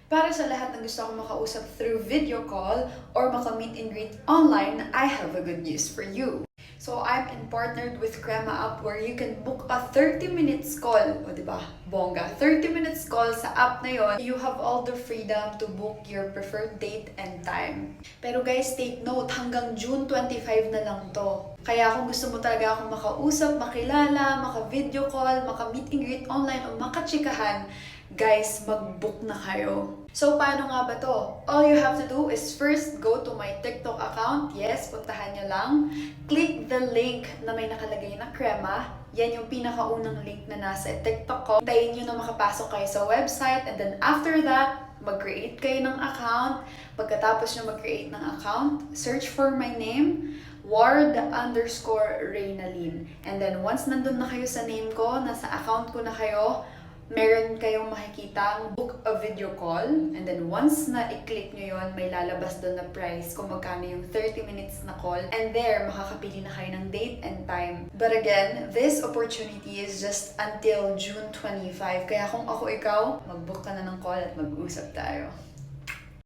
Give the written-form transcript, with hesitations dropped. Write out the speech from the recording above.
Para sa lahat ng gusto akong makausap through video call or maka-meet and greet online, I have a good news for you. So, I'm partnered with Crema App where you can book a 30 minutes call. O, diba? Bongga. 30 minutes call sa app na yon. You have all the freedom to book your preferred date and time. Pero guys, take note, hanggang June 25 na lang to. Kaya kung gusto mo talaga akong makausap, makilala, maka-video call, maka-meet and greet online, o makachikahan, guys, mag-book na kayo. So, paano nga ba to? All you have to do is first go to my TikTok account. Yes, puntahan nyo lang. Click the link na may nakalagay na Crema. Yan yung pinakaunang link na nasa TikTok ko. Hintayin nyo na makapasok kayo sa website. And then after that, mag-create kayo ng account. Pagkatapos nyo mag-create ng account, search for my name, Ward_Reynalyn. And then once nandun na kayo sa name ko, nasa account ko na kayo, meron kayong makikitang book a video call. And then once na i-click nyo yon, may lalabas doon na price kung magkano yung 30 minutes na call. And there, makakapili na kayo ng date and time. But again, this opportunity is just until June 25. Kaya kung ako ikaw, mag-book ka na ng call at mag-usap tayo.